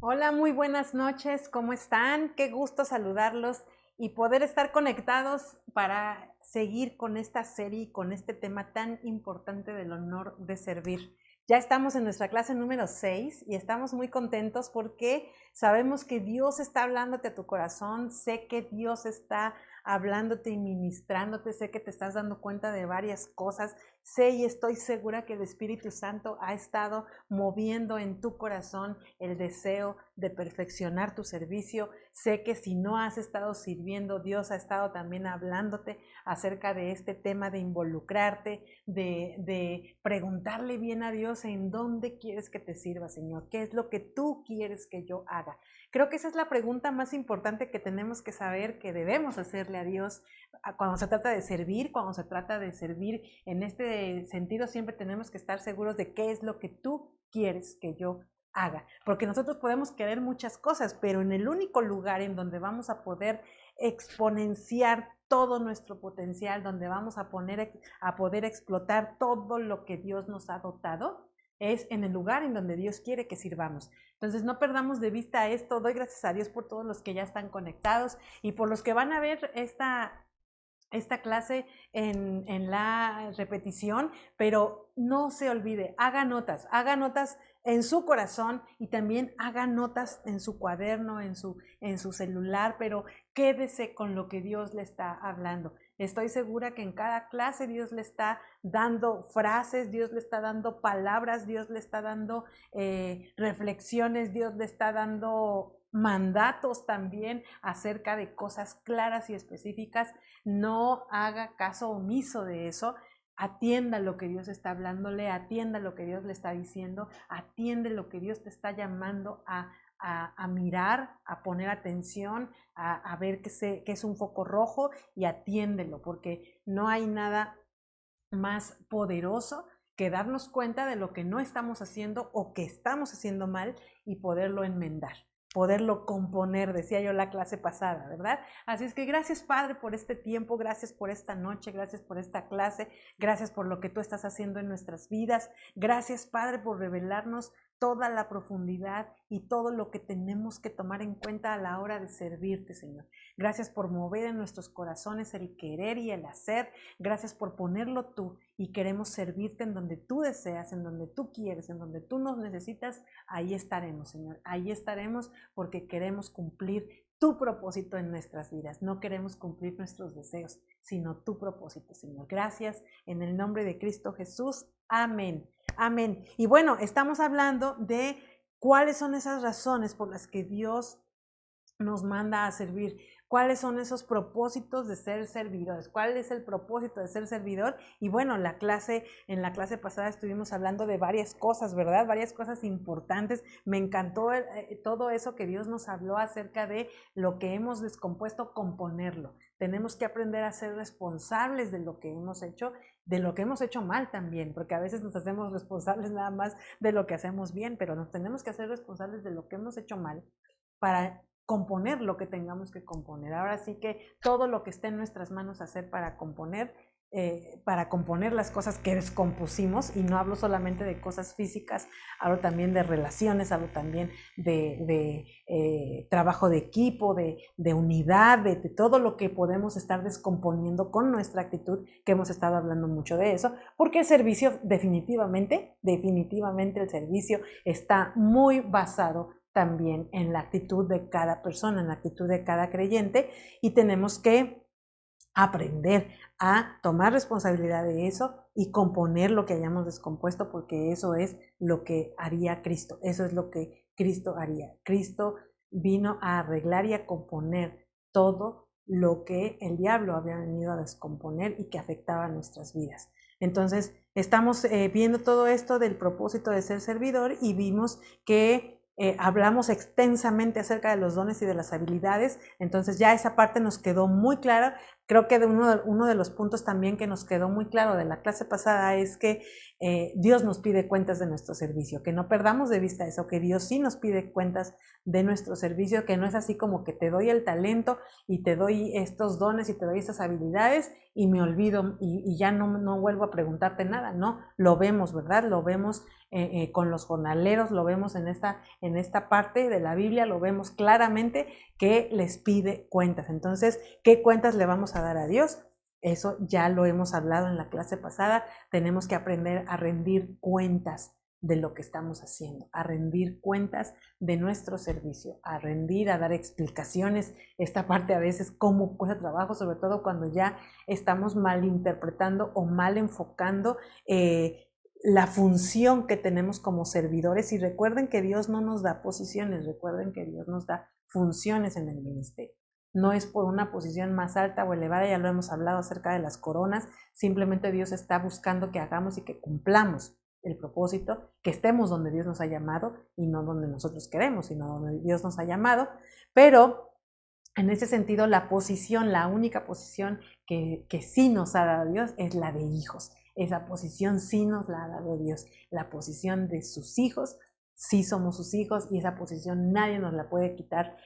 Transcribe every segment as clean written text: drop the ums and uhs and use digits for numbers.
Hola, muy buenas noches, ¿cómo están? Qué gusto saludarlos y poder estar conectados para seguir con esta serie y con este tema tan importante del honor de servir. Ya estamos en nuestra clase número 6 y estamos muy contentos porque sabemos que Dios está hablándote a tu corazón, sé que Dios está hablándote y ministrándote, sé que te estás dando cuenta de varias cosas, sé y estoy segura que el Espíritu Santo ha estado moviendo en tu corazón el deseo de perfeccionar tu servicio. Sé que si no has estado sirviendo, Dios ha estado también hablándote acerca de este tema de involucrarte, de preguntarle bien a Dios en dónde quieres que te sirva, Señor, qué es lo que tú quieres que yo haga. Creo que esa es la pregunta más importante que tenemos que saber, que debemos hacerle a Dios cuando se trata de servir, en este sentido siempre tenemos que estar seguros de qué es lo que tú quieres que yo haga, porque nosotros podemos querer muchas cosas, pero en el único lugar en donde vamos a poder exponenciar todo nuestro potencial, donde vamos a poder explotar todo lo que Dios nos ha dotado, es en el lugar en donde Dios quiere que sirvamos. Entonces no perdamos de vista esto. Doy gracias a Dios por todos los que ya están conectados y por los que van a ver esta clase en la repetición, pero no se olvide, haga notas en su corazón y también haga notas en su cuaderno, en su celular, pero quédese con lo que Dios le está hablando. Estoy segura que en cada clase Dios le está dando frases, Dios le está dando palabras, Dios le está dando reflexiones, Dios le está dando mandatos también acerca de cosas claras y específicas. No haga caso omiso de eso. Atienda lo que Dios está hablándole, atienda lo que Dios le está diciendo, atiende lo que Dios te está llamando a mirar, a poner atención, a ver que es un foco rojo y atiéndelo, porque no hay nada más poderoso que darnos cuenta de lo que no estamos haciendo o que estamos haciendo mal y poderlo enmendar, poderlo componer, decía yo la clase pasada, ¿verdad? Así es que gracias, Padre, por este tiempo, gracias por esta noche, gracias por esta clase, gracias por lo que tú estás haciendo en nuestras vidas, gracias, Padre, por revelarnos toda la profundidad y todo lo que tenemos que tomar en cuenta a la hora de servirte, Señor. Gracias por mover en nuestros corazones el querer y el hacer. Gracias por ponerlo tú y queremos servirte en donde tú deseas, en donde tú quieres, en donde tú nos necesitas. Ahí estaremos, Señor. Ahí estaremos porque queremos cumplir tu propósito en nuestras vidas. No queremos cumplir nuestros deseos, sino tu propósito, Señor. Gracias en el nombre de Cristo Jesús. Amén. Amén. Y bueno, estamos hablando de cuáles son esas razones por las que Dios nos manda a servir. ¿Cuáles son esos propósitos de ser servidores? ¿Cuál es el propósito de ser servidor? Y bueno, en la clase pasada estuvimos hablando de varias cosas, ¿verdad? Varias cosas importantes. Me encantó todo eso que Dios nos habló acerca de lo que hemos descompuesto, componerlo. Tenemos que aprender a ser responsables de lo que hemos hecho, de lo que hemos hecho mal también, porque a veces nos hacemos responsables nada más de lo que hacemos bien, pero nos tenemos que hacer responsables de lo que hemos hecho mal para componer lo que tengamos que componer. Ahora sí que todo lo que esté en nuestras manos hacer para componer las cosas que descompusimos, y no hablo solamente de cosas físicas, hablo también de relaciones, hablo también de trabajo de equipo, de unidad, de todo lo que podemos estar descomponiendo con nuestra actitud, que hemos estado hablando mucho de eso, porque el servicio definitivamente el servicio está muy basado también en la actitud de cada persona, en la actitud de cada creyente, y tenemos que aprender a tomar responsabilidad de eso y componer lo que hayamos descompuesto, porque eso es lo que haría Cristo, eso es lo que Cristo haría. Cristo vino a arreglar y a componer todo lo que el diablo había venido a descomponer y que afectaba a nuestras vidas. Entonces, estamos viendo todo esto del propósito de ser servidor y vimos que hablamos extensamente acerca de los dones y de las habilidades, entonces ya esa parte nos quedó muy clara. Creo que uno de los puntos también que nos quedó muy claro de la clase pasada es que Dios nos pide cuentas de nuestro servicio, que no perdamos de vista eso, que Dios sí nos pide cuentas de nuestro servicio, que no es así como que te doy el talento y te doy estos dones y te doy estas habilidades y me olvido y ya no vuelvo a preguntarte nada, no, lo vemos, ¿verdad? Lo vemos con los jornaleros, lo vemos en esta parte de la Biblia, lo vemos claramente que les pide cuentas. Entonces, ¿qué cuentas le vamos a dar a Dios? Eso ya lo hemos hablado en la clase pasada. Tenemos que aprender a rendir cuentas de lo que estamos haciendo, a rendir cuentas de nuestro servicio, a dar explicaciones. Esta parte a veces cómo cuesta trabajo, sobre todo cuando ya estamos malinterpretando o mal enfocando la función que tenemos como servidores. Y recuerden que Dios no nos da posiciones, recuerden que Dios nos da funciones en el ministerio. No es por una posición más alta o elevada, ya lo hemos hablado acerca de las coronas, simplemente Dios está buscando que hagamos y que cumplamos el propósito, que estemos donde Dios nos ha llamado y no donde nosotros queremos, sino donde Dios nos ha llamado. Pero en ese sentido, la posición, la única posición que sí nos ha dado Dios es la de hijos. Esa posición sí nos la ha dado Dios, la posición de sus hijos. Sí somos sus hijos y esa posición nadie nos la puede quitar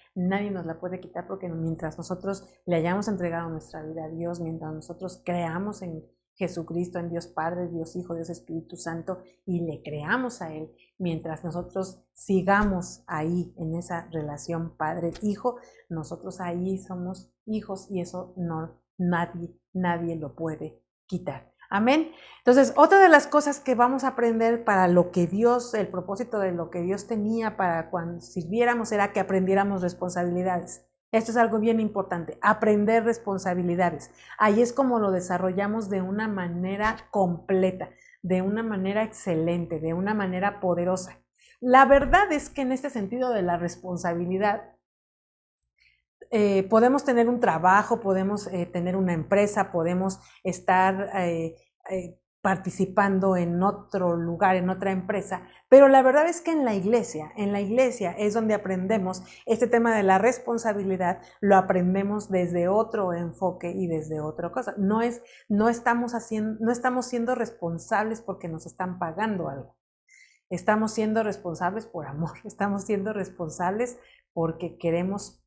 porque mientras nosotros le hayamos entregado nuestra vida a Dios, mientras nosotros creamos en Jesucristo, en Dios Padre, Dios Hijo, Dios Espíritu Santo y le creamos a Él, mientras nosotros sigamos ahí en esa relación Padre-Hijo, nosotros ahí somos hijos y eso nadie lo puede quitar. Amén. Entonces, otra de las cosas que vamos a aprender para lo que Dios, el propósito de lo que Dios tenía para cuando sirviéramos era que aprendiéramos responsabilidades. Esto es algo bien importante, aprender responsabilidades. Ahí es como lo desarrollamos de una manera completa, de una manera excelente, de una manera poderosa. La verdad es que en este sentido de la responsabilidad, podemos tener un trabajo, podemos tener una empresa, podemos estar participando en otro lugar, en otra empresa, pero la verdad es que en la iglesia es donde aprendemos este tema de la responsabilidad, lo aprendemos desde otro enfoque y desde otra cosa. No estamos siendo responsables porque nos están pagando algo. Estamos siendo responsables por amor, estamos siendo responsables porque queremos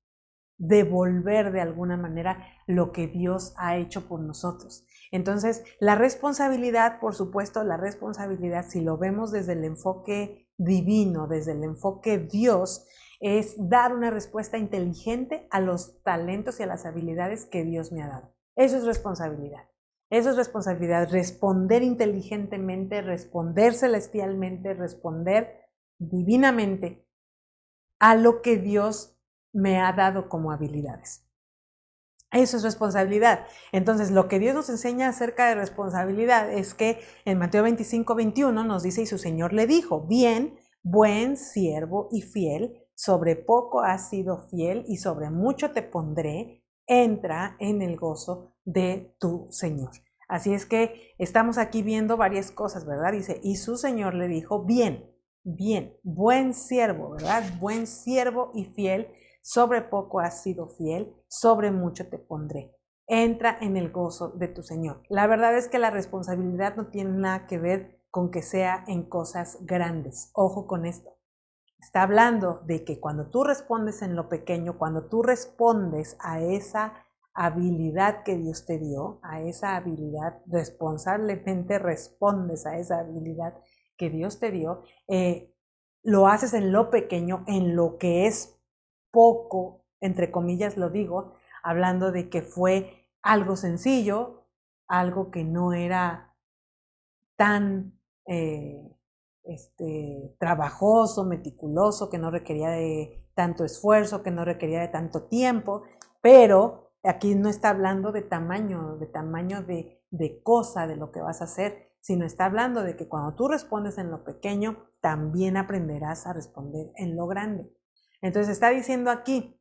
devolver de alguna manera lo que Dios ha hecho por nosotros. Entonces, la responsabilidad, por supuesto, si lo vemos desde el enfoque divino, desde el enfoque Dios, es dar una respuesta inteligente a los talentos y a las habilidades que Dios me ha dado. Eso es responsabilidad. Eso es responsabilidad, responder inteligentemente, responder celestialmente, responder divinamente a lo que Dios me ha dado como habilidades. Eso es responsabilidad. Entonces, lo que Dios nos enseña acerca de responsabilidad es que en Mateo 25:21 nos dice, y su Señor le dijo, bien, buen siervo y fiel, sobre poco has sido fiel y sobre mucho te pondré, entra en el gozo de tu Señor. Así es que estamos aquí viendo varias cosas, ¿verdad? Dice, y su Señor le dijo, bien, buen siervo, ¿verdad? Buen siervo y fiel, sobre poco has sido fiel, sobre mucho te pondré. Entra en el gozo de tu Señor. La verdad es que la responsabilidad no tiene nada que ver con que sea en cosas grandes. Ojo con esto. Está hablando de que cuando tú respondes en lo pequeño, cuando tú respondes a esa habilidad que Dios te dio, a esa habilidad, responsablemente respondes a esa habilidad que Dios te dio, lo haces en lo pequeño, en lo que es poco, entre comillas lo digo, hablando de que fue algo sencillo, algo que no era tan trabajoso, meticuloso, que no requería de tanto esfuerzo, que no requería de tanto tiempo, pero aquí no está hablando de tamaño de cosa, de lo que vas a hacer, sino está hablando de que cuando tú respondes en lo pequeño, también aprenderás a responder en lo grande. Entonces está diciendo aquí,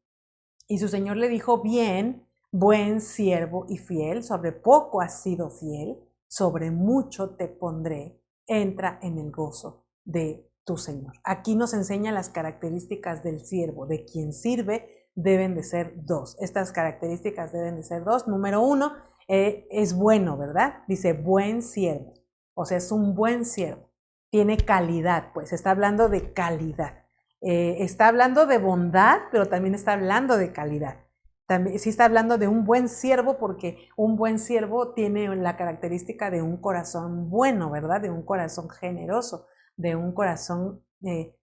y su Señor le dijo, bien, buen siervo y fiel, sobre poco has sido fiel, sobre mucho te pondré, entra en el gozo de tu Señor. Aquí nos enseña las características del siervo, de quien sirve, deben de ser dos. Estas características deben de ser dos. Número uno, es bueno, ¿verdad? Dice, buen siervo. o sea, es un buen siervo, tiene calidad, pues está hablando de calidad. Está hablando de bondad, pero también está hablando de calidad. También, sí está hablando de un buen siervo, porque un buen siervo tiene la característica de un corazón bueno, ¿verdad? De un corazón generoso, de un corazón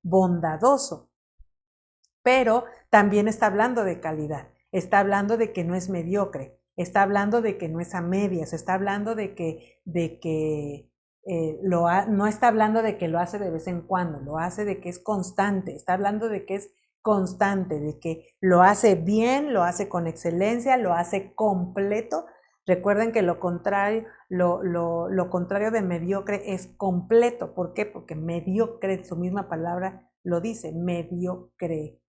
bondadoso. Pero también está hablando de calidad, está hablando de que no es mediocre, está hablando de que no es a medias, está hablando de que no está hablando de que lo hace de vez en cuando, lo hace de que es constante, está hablando de que es constante, de que lo hace bien, lo hace con excelencia, lo hace completo. Recuerden que lo contrario de mediocre es completo. ¿Por qué? Porque mediocre, su misma palabra lo dice, mediocre.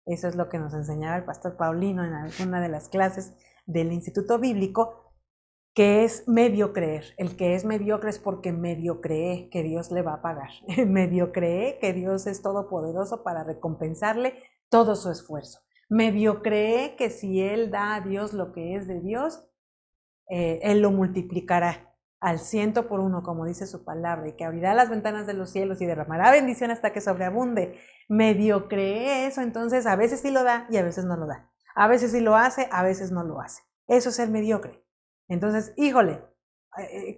Eso es lo que nos enseñaba el pastor Paulino en alguna de las clases del Instituto Bíblico, que es medio creer. El que es mediocre es porque medio cree que Dios le va a pagar. Medio cree que Dios es todopoderoso para recompensarle todo su esfuerzo. Medio cree que si Él da a Dios lo que es de Dios, Él lo multiplicará al 100 por 1, como dice su palabra, y que abrirá las ventanas de los cielos y derramará bendición hasta que sobreabunde. Medio cree eso, entonces a veces sí lo da y a veces no lo da. A veces sí lo hace, a veces no lo hace. Eso es el mediocre. Entonces, híjole,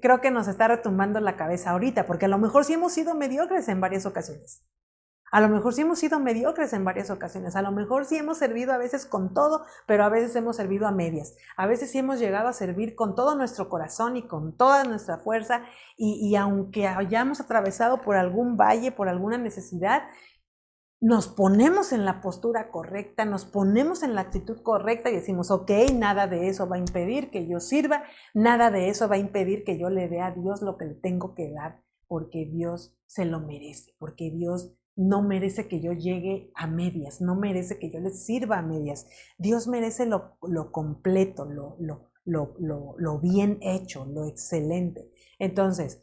creo que nos está retumbando la cabeza ahorita, porque a lo mejor sí hemos sido mediocres en varias ocasiones. A lo mejor sí hemos sido mediocres en varias ocasiones, a lo mejor sí hemos servido a veces con todo, pero a veces hemos servido a medias. A veces sí hemos llegado a servir con todo nuestro corazón y con toda nuestra fuerza, y aunque hayamos atravesado por algún valle, por alguna necesidad, nos ponemos en la postura correcta, nos ponemos en la actitud correcta y decimos, ok, nada de eso va a impedir que yo sirva, nada de eso va a impedir que yo le dé a Dios lo que le tengo que dar, porque Dios se lo merece, porque Dios no merece que yo llegue a medias, no merece que yo le sirva a medias. Dios merece lo completo, lo bien hecho, lo excelente. Entonces,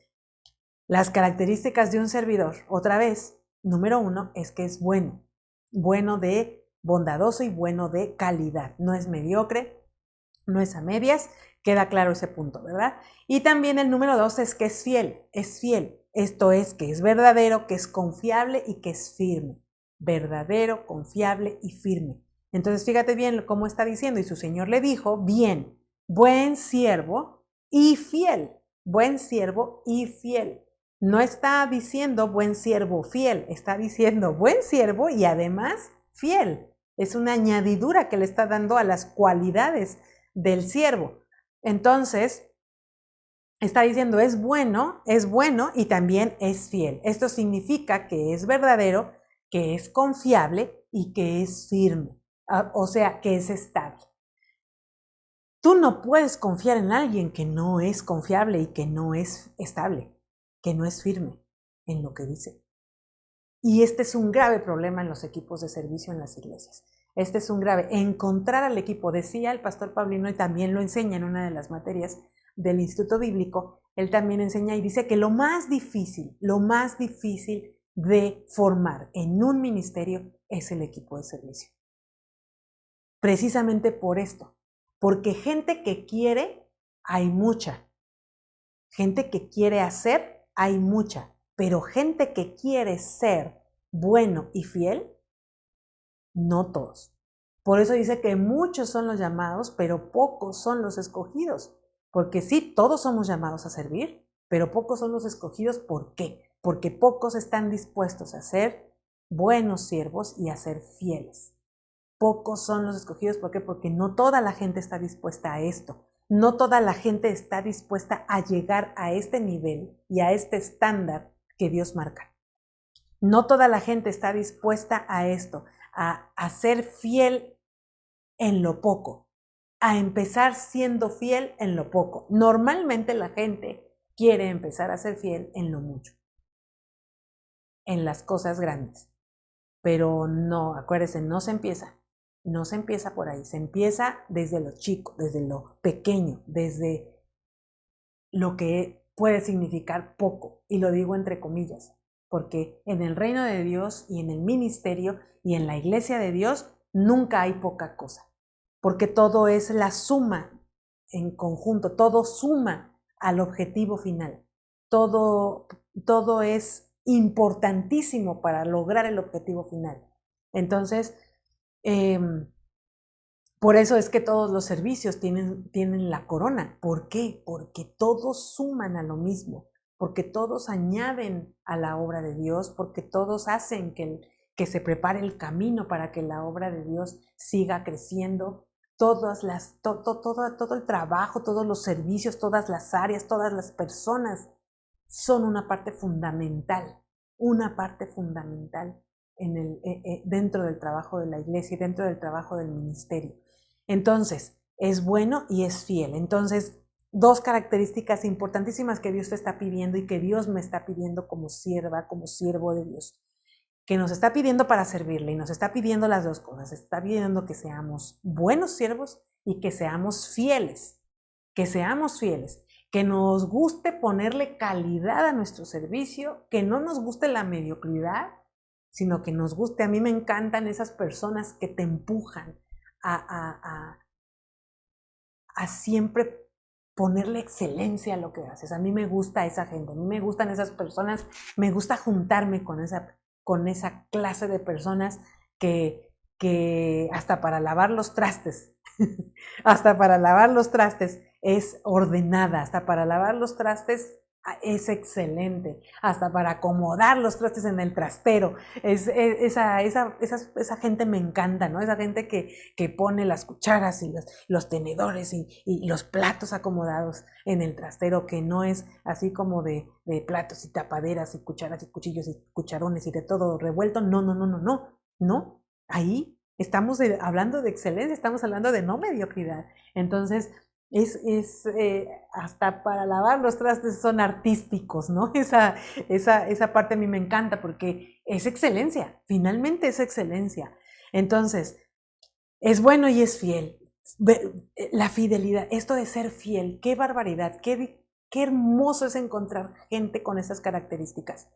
las características de un servidor, otra vez, número 1 es que es bueno, bueno de bondadoso y bueno de calidad. No es mediocre, no es a medias, queda claro ese punto, ¿verdad? Y también el número 2 es que es fiel, es fiel. Esto es que es verdadero, que es confiable y que es firme. Verdadero, confiable y firme. Entonces fíjate bien cómo está diciendo, y su señor le dijo, bien, buen siervo y fiel, buen siervo y fiel. No está diciendo buen siervo fiel, está diciendo buen siervo y además fiel. Es una añadidura que le está dando a las cualidades del siervo. Entonces, está diciendo es bueno y también es fiel. Esto significa que es verdadero, que es confiable y que es firme. O sea, que es estable. Tú no puedes confiar en alguien que no es confiable y que no es estable, que no es firme en lo que dice. Y este es un grave problema en los equipos de servicio en las iglesias. Este es un grave. Encontrar al equipo, decía el pastor Paulino, y también lo enseña en una de las materias del Instituto Bíblico, él también enseña y dice que lo más difícil de formar en un ministerio es el equipo de servicio. Precisamente por esto, porque gente que quiere, hay mucha. Gente que quiere hacer, hay mucha. Pero gente que quiere ser bueno y fiel, no todos. Por eso dice que muchos son los llamados, pero pocos son los escogidos. Porque sí, todos somos llamados a servir, pero pocos son los escogidos. ¿Por qué? Porque pocos están dispuestos a ser buenos siervos y a ser fieles. Pocos son los escogidos. ¿Por qué? Porque no toda la gente está dispuesta a esto. No toda la gente está dispuesta a llegar a este nivel y a este estándar que Dios marca. No toda la gente está dispuesta a esto, a ser fiel en lo poco, a empezar siendo fiel en lo poco. Normalmente la gente quiere empezar a ser fiel en lo mucho, en las cosas grandes. Pero no, acuérdense, no se empieza por ahí, se empieza desde lo chico, desde lo pequeño, desde lo que puede significar poco, y lo digo entre comillas, porque en el reino de Dios y en el ministerio y en la iglesia de Dios nunca hay poca cosa, porque todo es la suma en conjunto, todo suma al objetivo final. Todo es importantísimo para lograr el objetivo final. Entonces, por eso es que todos los servicios tienen la corona. ¿Por qué? Porque todos suman a lo mismo, porque todos añaden a la obra de Dios, porque todos hacen que se prepare el camino para que la obra de Dios siga creciendo. Todo el trabajo, todos los servicios, todas las áreas, todas las personas son una parte fundamental dentro del trabajo de la iglesia y dentro del trabajo del ministerio. Entonces, es bueno y es fiel. Entonces, dos características importantísimas que Dios te está pidiendo y que Dios me está pidiendo como sierva, como siervo de Dios, que nos está pidiendo para servirle, y nos está pidiendo las dos cosas. Está pidiendo que seamos buenos siervos y que seamos fieles, que nos guste ponerle calidad a nuestro servicio, que no nos guste la mediocridad, sino que nos guste. A mí me encantan esas personas que te empujan a siempre ponerle excelencia a lo que haces. A mí me gusta esa gente, a mí me gustan esas personas, me gusta juntarme con esa clase de personas que hasta para lavar los trastes, hasta para lavar los trastes es ordenada, hasta para lavar los trastes es excelente, hasta para acomodar los trastes en el trastero. Esa gente me encanta, ¿no? Esa gente que pone las cucharas y los tenedores y los platos acomodados en el trastero, que no es así como de platos y tapaderas y cucharas y cuchillos y cucharones y de todo revuelto. No. Ahí estamos hablando de excelencia, estamos hablando de no mediocridad. Entonces, hasta para lavar los trastes son artísticos, ¿no? Esa parte a mí me encanta porque es excelencia, finalmente es excelencia. Entonces, es bueno y es fiel. La fidelidad, esto de ser fiel, qué barbaridad, qué hermoso es encontrar gente con esas características.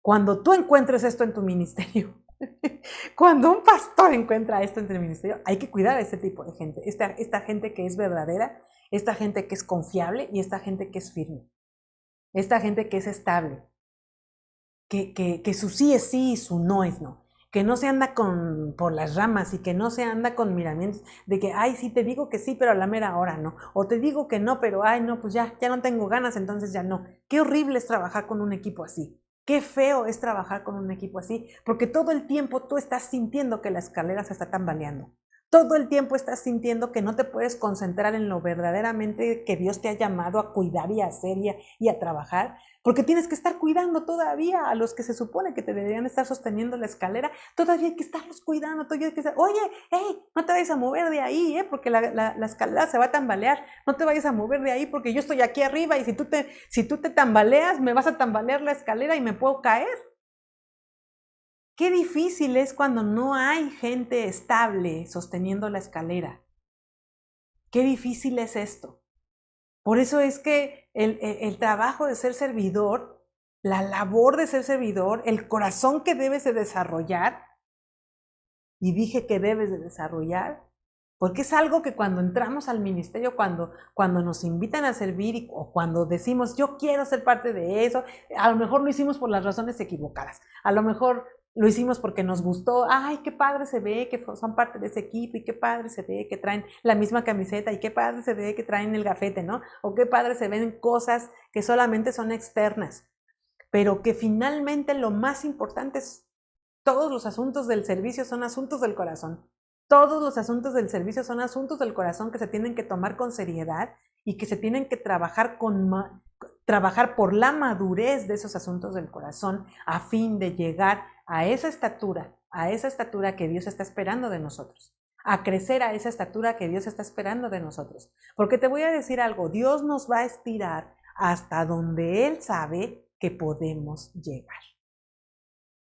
Cuando tú encuentres esto en tu ministerio, cuando un pastor encuentra esto en el ministerio, hay que cuidar a este tipo de gente, esta gente que es verdadera, esta gente que es confiable y esta gente que es firme, esta gente que es estable, que su sí es sí y su no es no, que no se anda por las ramas y que no se anda con miramientos de que, ay, sí, te digo que sí, pero a la mera hora no, o te digo que no, pero ay, no, pues ya no tengo ganas, entonces ya no. Qué horrible es trabajar con un equipo así. Qué feo es trabajar con un equipo así, porque todo el tiempo tú estás sintiendo que la escalera se está tambaleando. Todo el tiempo estás sintiendo que no te puedes concentrar en lo verdaderamente que Dios te ha llamado a cuidar y a hacer y a trabajar, porque tienes que estar cuidando todavía a los que se supone que te deberían estar sosteniendo la escalera. Todavía hay que estarlos cuidando, todavía hay que estar, oye, hey, no te vayas a mover de ahí, porque la escalera se va a tambalear. No te vayas a mover de ahí porque yo estoy aquí arriba y si tú te tambaleas, me vas a tambalear la escalera y me puedo caer. Qué difícil es cuando no hay gente estable sosteniendo la escalera. Qué difícil es esto. Por eso es que el trabajo de ser servidor, la labor de ser servidor, el corazón que debes de desarrollar, y dije que debes de desarrollar, porque es algo que cuando entramos al ministerio, cuando nos invitan a servir o cuando decimos yo quiero ser parte de eso, a lo mejor lo hicimos por las razones equivocadas, a lo mejor lo hicimos porque nos gustó, ay, qué padre se ve que son parte de ese equipo y qué padre se ve que traen la misma camiseta y qué padre se ve que traen el gafete, ¿no? O qué padre se ven cosas que solamente son externas, pero que finalmente lo más importante es todos los asuntos del servicio son asuntos del corazón. Todos los asuntos del servicio son asuntos del corazón que se tienen que tomar con seriedad y que se tienen que trabajar por la madurez de esos asuntos del corazón a fin de llegar a esa estatura que Dios está esperando de nosotros, a crecer a esa estatura que Dios está esperando de nosotros. Porque te voy a decir algo, Dios nos va a estirar hasta donde Él sabe que podemos llegar.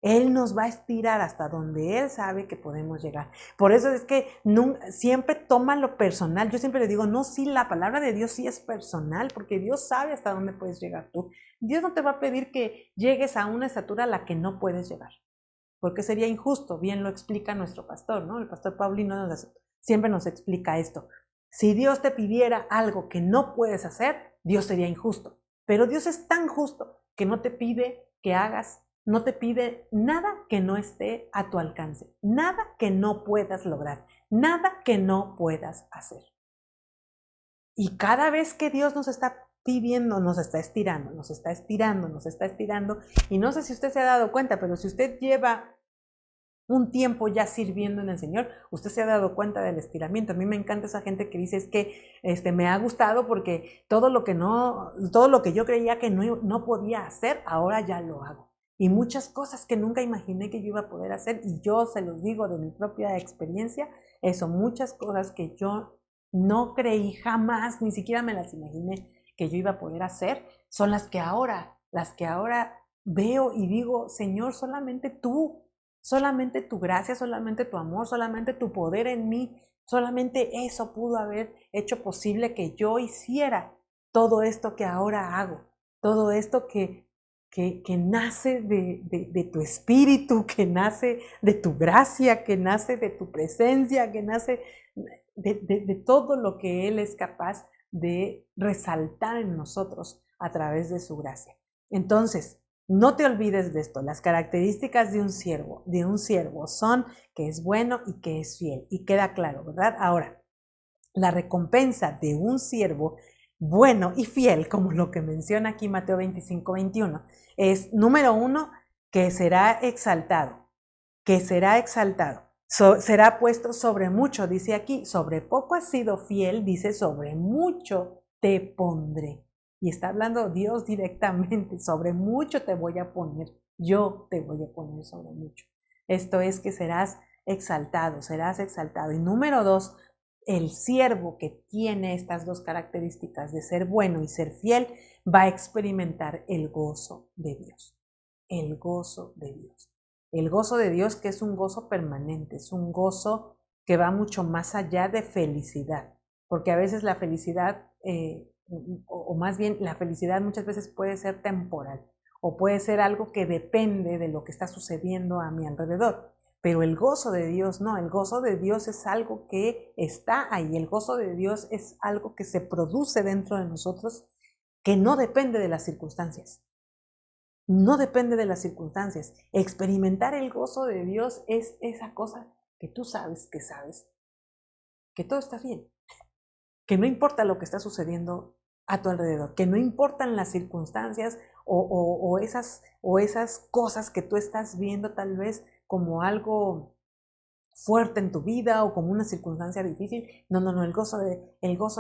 Él nos va a estirar hasta donde Él sabe que podemos llegar. Por eso es que siempre toma lo personal. Yo siempre le digo, no, sí, la palabra de Dios sí es personal, porque Dios sabe hasta dónde puedes llegar tú. Dios no te va a pedir que llegues a una estatura a la que no puedes llegar, porque sería injusto. Bien lo explica nuestro pastor, ¿no? El pastor Paulino siempre nos explica esto. Si Dios te pidiera algo que no puedes hacer, Dios sería injusto. Pero Dios es tan justo que no te pide que hagas, no te pide nada que no esté a tu alcance, nada que no puedas lograr, nada que no puedas hacer. Y cada vez que Dios nos está pidiendo, nos está estirando, nos está estirando, nos está estirando, y no sé si usted se ha dado cuenta, pero si usted lleva un tiempo ya sirviendo en el Señor, usted se ha dado cuenta del estiramiento. A mí me encanta esa gente que dice, es que me ha gustado porque todo lo que yo creía que no podía hacer, ahora ya lo hago. Y muchas cosas que nunca imaginé que yo iba a poder hacer, y yo se los digo de mi propia experiencia, eso, muchas cosas que yo no creí jamás, ni siquiera me las imaginé que yo iba a poder hacer, son las que ahora veo y digo, Señor, solamente tu gracia, solamente tu amor, solamente tu poder en mí, solamente eso pudo haber hecho posible que yo hiciera todo esto que ahora hago, todo esto que nace de tu espíritu, que nace de tu gracia, que nace de tu presencia, que nace de todo lo que Él es capaz de resaltar en nosotros a través de su gracia. Entonces, no te olvides de esto. Las características de un siervo son que es bueno y que es fiel. Y queda claro, ¿verdad? Ahora, la recompensa de un siervo bueno y fiel, como lo que menciona aquí Mateo 25-21, es, número 1, que será exaltado, será puesto sobre mucho, dice aquí, sobre poco has sido fiel, dice, sobre mucho te pondré. Y está hablando Dios directamente, sobre mucho te voy a poner, yo te voy a poner sobre mucho. Esto es que serás exaltado. Y número 2, el siervo que tiene estas dos características de ser bueno y ser fiel, va a experimentar el gozo de Dios. El gozo de Dios. El gozo de Dios, que es un gozo permanente, es un gozo que va mucho más allá de felicidad, porque a veces la felicidad, o más bien la felicidad muchas veces puede ser temporal, o puede ser algo que depende de lo que está sucediendo a mi alrededor. Pero el gozo de Dios no, el gozo de Dios es algo que está ahí, el gozo de Dios es algo que se produce dentro de nosotros, que no depende de las circunstancias. No depende de las circunstancias. Experimentar el gozo de Dios es esa cosa que tú sabes, que todo está bien, que no importa lo que está sucediendo a tu alrededor, que no importan las circunstancias o esas cosas que tú estás viendo tal vez como algo fuerte en tu vida o como una circunstancia difícil. No, el gozo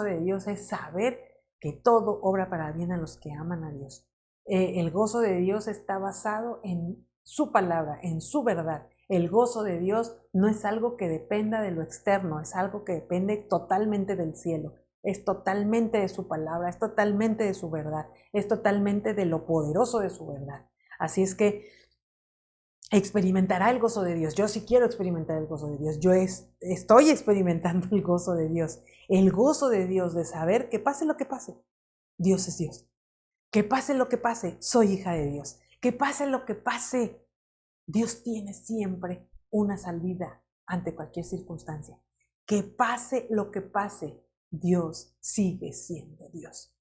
de Dios es saber que todo obra para bien a los que aman a Dios. El gozo de Dios está basado en su palabra, en su verdad. El gozo de Dios no es algo que dependa de lo externo, es algo que depende totalmente del cielo. Es totalmente de su palabra, es totalmente de su verdad, es totalmente de lo poderoso de su verdad. Así es que experimentará el gozo de Dios. Yo sí quiero experimentar el gozo de Dios. Yo estoy experimentando el gozo de Dios. El gozo de Dios de saber que pase lo que pase, Dios es Dios. Que pase lo que pase, soy hija de Dios. Que pase lo que pase, Dios tiene siempre una salida ante cualquier circunstancia. Que pase lo que pase, Dios sigue siendo Dios.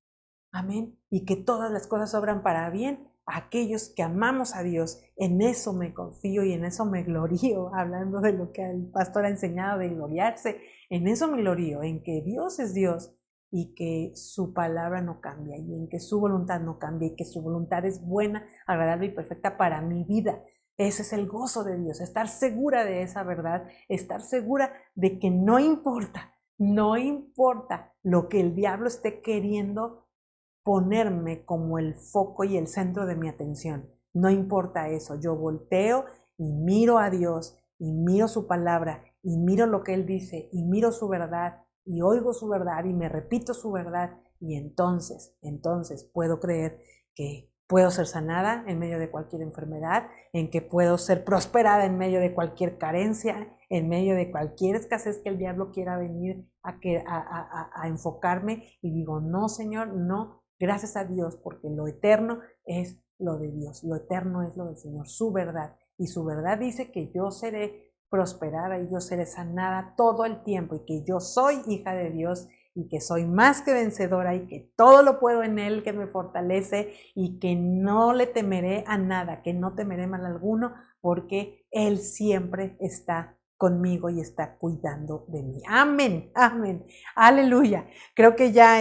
Amén. Y que todas las cosas obran para bien a aquellos que amamos a Dios. En eso me confío y en eso me glorío, hablando de lo que el pastor ha enseñado de gloriarse. En eso me glorío, en que Dios es Dios y que su palabra no cambia y en que su voluntad no cambia y que su voluntad es buena, agradable y perfecta para mi vida. Ese es el gozo de Dios, estar segura de esa verdad, estar segura de que no importa lo que el diablo esté queriendo ponerme como el foco y el centro de mi atención. No importa eso, yo volteo y miro a Dios y miro su palabra y miro lo que Él dice y miro su verdad y oigo su verdad y me repito su verdad y entonces puedo creer que puedo ser sanada en medio de cualquier enfermedad, en que puedo ser prosperada en medio de cualquier carencia, en medio de cualquier escasez que el diablo quiera venir a enfocarme y digo, no, Señor, no, gracias a Dios, porque lo eterno es lo de Dios, lo eterno es lo del Señor, su verdad. Y su verdad dice que yo seré prosperada y yo seré sanada todo el tiempo y que yo soy hija de Dios y que soy más que vencedora y que todo lo puedo en Él que me fortalece y que no le temeré a nada, que no temeré mal alguno, porque Él siempre está conmigo y está cuidando de mí. Amén, amén, aleluya. Creo que ya,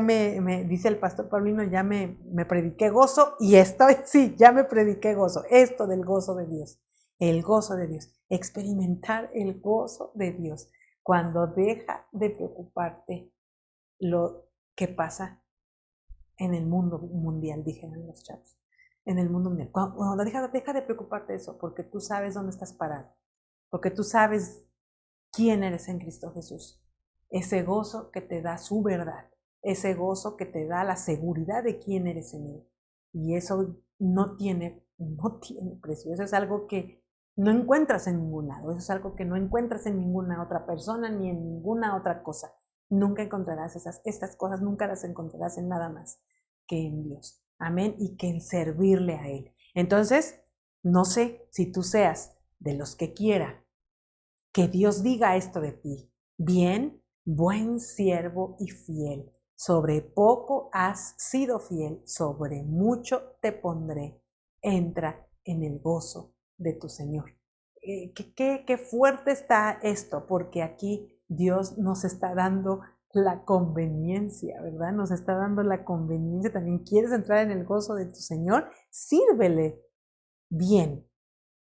me dice el pastor Paulino, ya me prediqué gozo y sí, ya me prediqué gozo. Esto del gozo de Dios, el gozo de Dios, experimentar el gozo de Dios cuando deja de preocuparte lo que pasa en el mundo mundial, dijeron los chavos, en el mundo mundial. Cuando deja de preocuparte eso, porque tú sabes dónde estás parado, porque tú sabes quién eres en Cristo Jesús. Ese gozo que te da su verdad, ese gozo que te da la seguridad de quién eres en Él. Y eso no tiene precio. Eso es algo que no encuentras en ningún lado. Eso es algo que no encuentras en ninguna otra persona ni en ninguna otra cosa. Nunca encontrarás estas cosas, nunca las encontrarás en nada más que en Dios. Amén. Y que en servirle a Él. Entonces, no sé si tú seas de los que quiera que Dios diga esto de ti. Bien, buen siervo y fiel. Sobre poco has sido fiel, sobre mucho te pondré. Entra en el gozo de tu Señor. Qué fuerte está esto, porque aquí Dios nos está dando la conveniencia, ¿verdad? Nos está dando la conveniencia. También quieres entrar en el gozo de tu Señor, sírvele bien.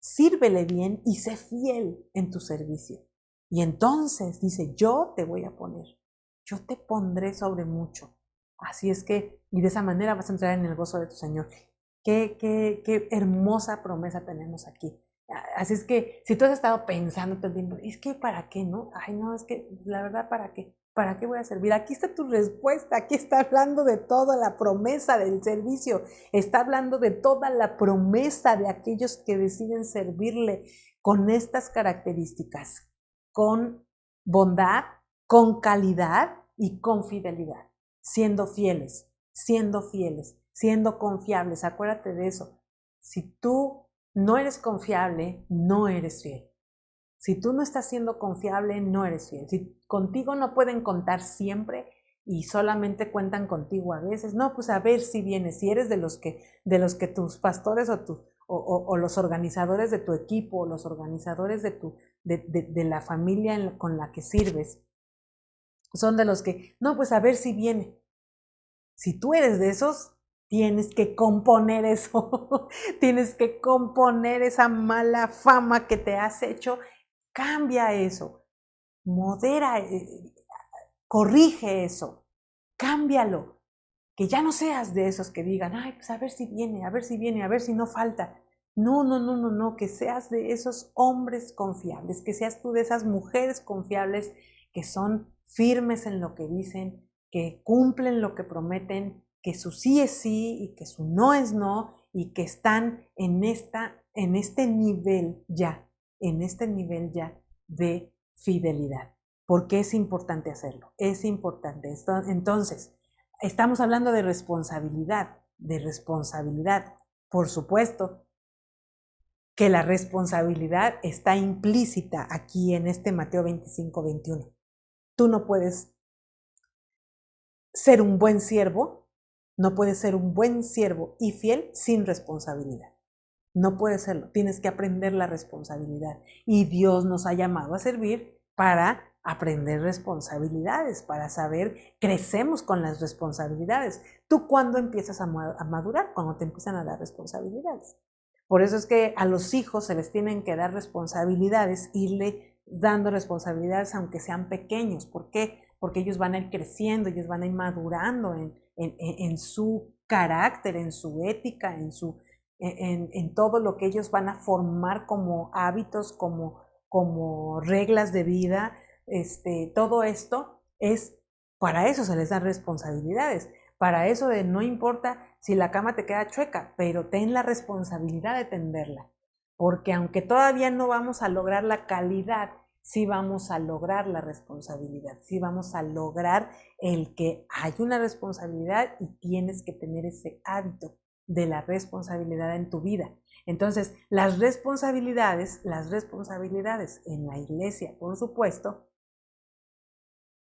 Sírvele bien y sé fiel en tu servicio. Y entonces dice, yo te voy a poner, yo te pondré sobre mucho. Así es que, y de esa manera vas a entrar en el gozo de tu Señor. Qué hermosa promesa tenemos aquí. Así es que, si tú has estado pensando todo el tiempo, es que ¿para qué, no? Ay, no, es que la verdad, ¿para qué? ¿Para qué voy a servir? Aquí está tu respuesta, aquí está hablando de toda la promesa del servicio, está hablando de toda la promesa de aquellos que deciden servirle con estas características, con bondad, con calidad y con fidelidad, siendo fieles, siendo confiables. Acuérdate de eso. Si tú no eres confiable, no eres fiel. Si tú no estás siendo confiable, no eres fiel. Si contigo no pueden contar siempre y solamente cuentan contigo a veces, no, pues a ver si vienes. Si eres de los que tus pastores o los organizadores de tu equipo, o los organizadores de la familia con la que sirves, son de los que, no, pues a ver si viene. Si tú eres de esos, tienes que componer eso, tienes que componer esa mala fama que te has hecho. Cambia eso, modera, corrige eso, cámbialo, que ya no seas de esos que digan, ay, pues a ver si viene, a ver si viene, a ver si no falta. No, que seas de esos hombres confiables, que seas tú de esas mujeres confiables que son firmes en lo que dicen, que cumplen lo que prometen, que su sí es sí y que su no es no, y que están en este nivel ya de fidelidad. ¿Por qué es importante hacerlo? Es importante. Entonces, estamos hablando de responsabilidad, Por supuesto que la responsabilidad está implícita aquí en este Mateo 25-21. Tú no puedes ser un buen siervo, no puedes ser un buen siervo y fiel sin responsabilidad. No puedes serlo, tienes que aprender la responsabilidad. Y Dios nos ha llamado a servir para aprender responsabilidades, para saber, crecemos con las responsabilidades. ¿Tú cuándo empiezas a madurar? Cuando te empiezan a dar responsabilidades. Por eso es que a los hijos se les tienen que dar responsabilidades, irle dando responsabilidades aunque sean pequeños. ¿Por qué? Porque ellos van a ir creciendo, ellos van a ir madurando en su carácter, en su ética, en todo lo que ellos van a formar como hábitos, como reglas de vida. Todo esto es, para eso se les dan responsabilidades. Para eso de no importa si la cama te queda chueca, pero ten la responsabilidad de tenderla. Porque aunque todavía no vamos a lograr la calidad, sí vamos a lograr la responsabilidad, sí vamos a lograr el que hay una responsabilidad y tienes que tener ese hábito de la responsabilidad en tu vida. Entonces, las responsabilidades en la iglesia, por supuesto,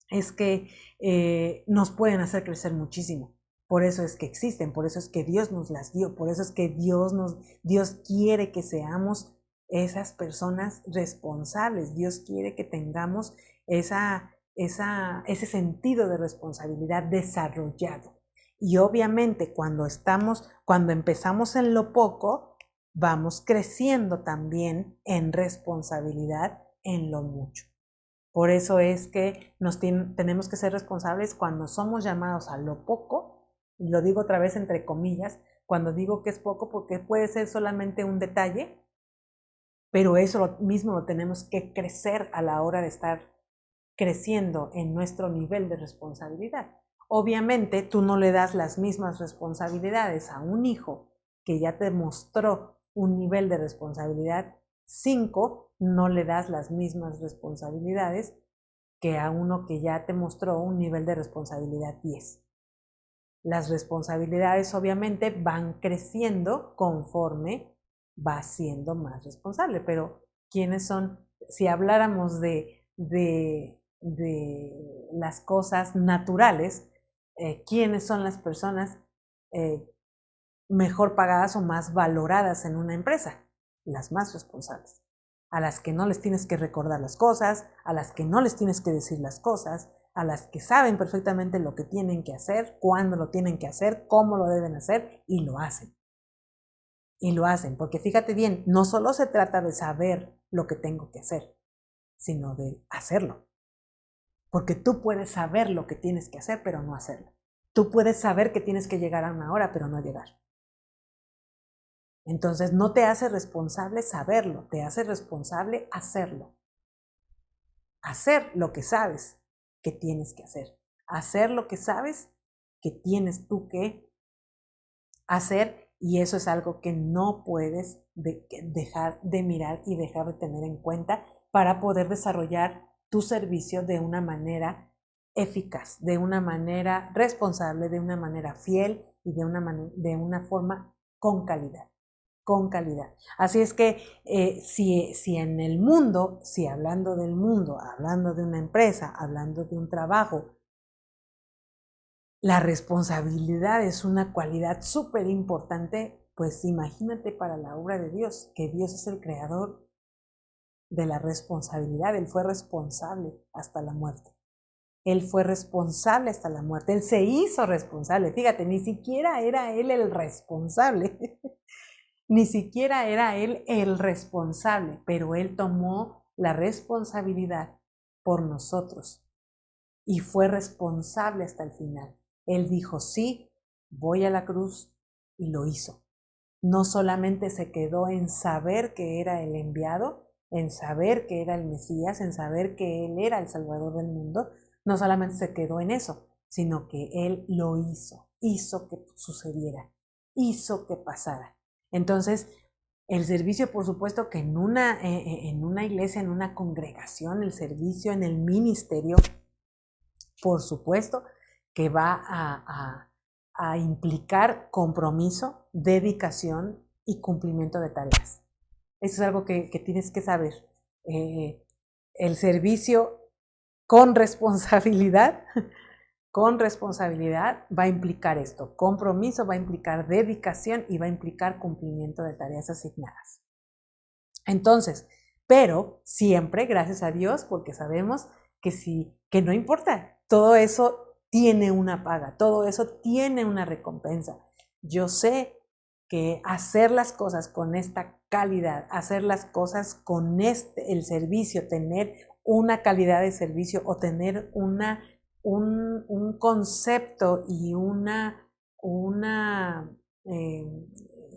es que nos pueden hacer crecer muchísimo. Por eso es que existen, por eso es que Dios nos las dio, por eso es que Dios quiere que seamos esas personas responsables. Dios quiere que tengamos ese sentido de responsabilidad desarrollado. Y obviamente cuando empezamos en lo poco, vamos creciendo también en responsabilidad en lo mucho. Por eso es que tenemos que ser responsables cuando somos llamados a lo poco, y lo digo otra vez entre comillas, cuando digo que es poco porque puede ser solamente un detalle, pero eso mismo lo tenemos que crecer a la hora de estar creciendo en nuestro nivel de responsabilidad. Obviamente tú no le das las mismas responsabilidades a un hijo que ya te mostró un nivel de responsabilidad 5, no le das las mismas responsabilidades que a uno que ya te mostró un nivel de responsabilidad 10. Las responsabilidades obviamente van creciendo conforme va siendo más responsable, pero ¿quiénes son? Si habláramos de las cosas naturales, ¿quiénes son las personas mejor pagadas o más valoradas en una empresa? Las más responsables, a las que no les tienes que recordar las cosas, a las que no les tienes que decir las cosas, a las que saben perfectamente lo que tienen que hacer, cuándo lo tienen que hacer, cómo lo deben hacer, y lo hacen. Y lo hacen, porque fíjate bien, no solo se trata de saber lo que tengo que hacer, sino de hacerlo. Porque tú puedes saber lo que tienes que hacer, pero no hacerlo. Tú puedes saber que tienes que llegar a una hora, pero no llegar. Entonces no te hace responsable saberlo, te hace responsable hacerlo. Hacer lo que sabes que tienes que hacer. Hacer lo que sabes que tienes tú que hacer, y eso es algo que no puedes dejar de mirar y dejar de tener en cuenta para poder desarrollar tu servicio de una manera eficaz, de una manera responsable, de una manera fiel y de una forma con calidad. Con calidad. Así es que si en el mundo, si hablando del mundo, hablando de una empresa, hablando de un trabajo, la responsabilidad es una cualidad súper importante, pues imagínate para la obra de Dios, que Dios es el creador de la responsabilidad. Él fue responsable hasta la muerte. Él fue responsable hasta la muerte. Él se hizo responsable. Fíjate, ni siquiera era él el responsable. Ni siquiera era él el responsable, pero él tomó la responsabilidad por nosotros y fue responsable hasta el final. Él dijo, sí, voy a la cruz, y lo hizo. No solamente se quedó en saber que era el enviado, en saber que era el Mesías, en saber que él era el Salvador del mundo, no solamente se quedó en eso, sino que él lo hizo que sucediera, hizo que pasara. Entonces, el servicio, por supuesto que en una iglesia, en una congregación, el servicio en el ministerio, por supuesto que va a implicar compromiso, dedicación y cumplimiento de tareas. Eso es algo que tienes que saber. El servicio con responsabilidad, con responsabilidad va a implicar esto. Compromiso va a implicar dedicación y va a implicar cumplimiento de tareas asignadas. Entonces, pero siempre, gracias a Dios, porque sabemos que no importa, todo eso tiene una paga, todo eso tiene una recompensa. Yo sé que hacer las cosas con esta calidad, hacer las cosas con el servicio, tener una calidad de servicio o tener un concepto y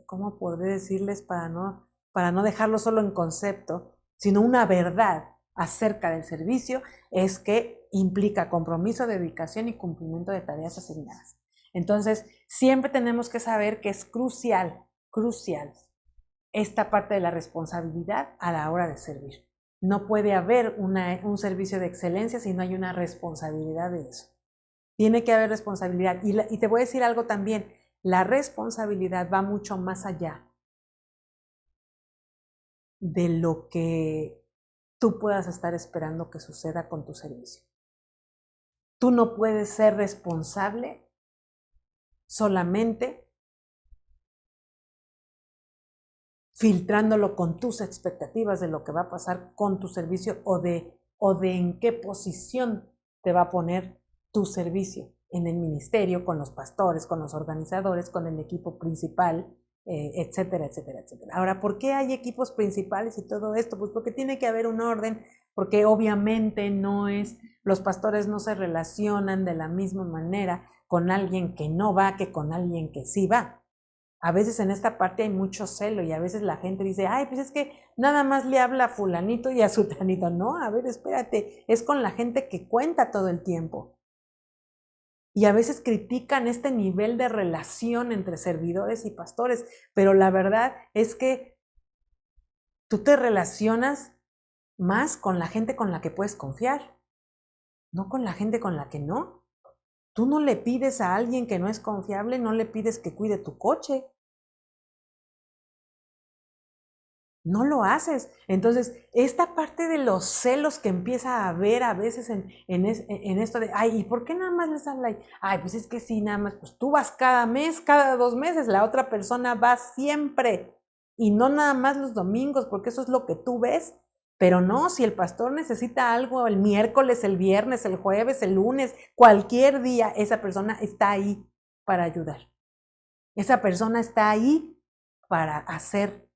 ¿cómo podré decirles para no dejarlo solo en concepto, sino una verdad acerca del servicio, es que implica compromiso, dedicación y cumplimiento de tareas asignadas. Entonces, siempre tenemos que saber que es crucial esta parte de la responsabilidad a la hora de servir. No puede haber un servicio de excelencia si no hay una responsabilidad de eso. Tiene que haber responsabilidad. Y te voy a decir algo también, la responsabilidad va mucho más allá de lo que tú puedas estar esperando que suceda con tu servicio. Tú no puedes ser responsable solamente filtrándolo con tus expectativas de lo que va a pasar con tu servicio o de en qué posición te va a poner tu servicio en el ministerio, con los pastores, con los organizadores, con el equipo principal, etcétera, etcétera, etcétera. Ahora, ¿por qué hay equipos principales y todo esto? Pues porque tiene que haber un orden, porque obviamente los pastores no se relacionan de la misma manera con alguien que no va que con alguien que sí va. A veces en esta parte hay mucho celo y a veces la gente dice, ay, pues es que nada más le habla a fulanito y a sutanito. No, a ver, espérate, es con la gente que cuenta todo el tiempo. Y a veces critican este nivel de relación entre servidores y pastores, pero la verdad es que tú te relacionas más con la gente con la que puedes confiar, no con la gente con la que no. Tú no le pides a alguien que no es confiable, no le pides que cuide tu coche. No lo haces. Entonces, esta parte de los celos que empieza a haber a veces en esto de, ay, ¿y por qué nada más les habla ahí? Ay, pues es que sí, nada más, pues tú vas cada mes, cada 2 meses, la otra persona va siempre. Y no nada más los domingos, porque eso es lo que tú ves. Pero no, si el pastor necesita algo el miércoles, el viernes, el jueves, el lunes, cualquier día, esa persona está ahí para ayudar. Esa persona está ahí para hacer.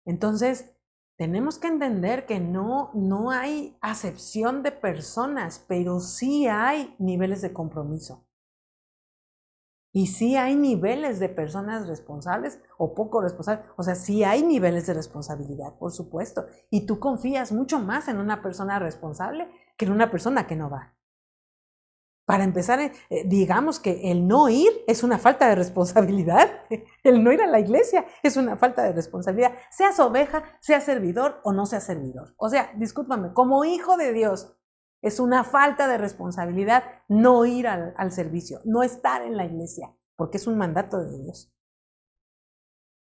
Entonces, tenemos que entender que no hay acepción de personas, pero sí hay niveles de compromiso. Y sí hay niveles de personas responsables o poco responsables. O sea, sí hay niveles de responsabilidad, por supuesto. Y tú confías mucho más en una persona responsable que en una persona que no va. Para empezar, digamos que el no ir es una falta de responsabilidad. El no ir a la iglesia es una falta de responsabilidad. Seas oveja, seas servidor o no seas servidor. O sea, discúlpame, como hijo de Dios, es una falta de responsabilidad no ir al servicio, no estar en la iglesia, porque es un mandato de Dios.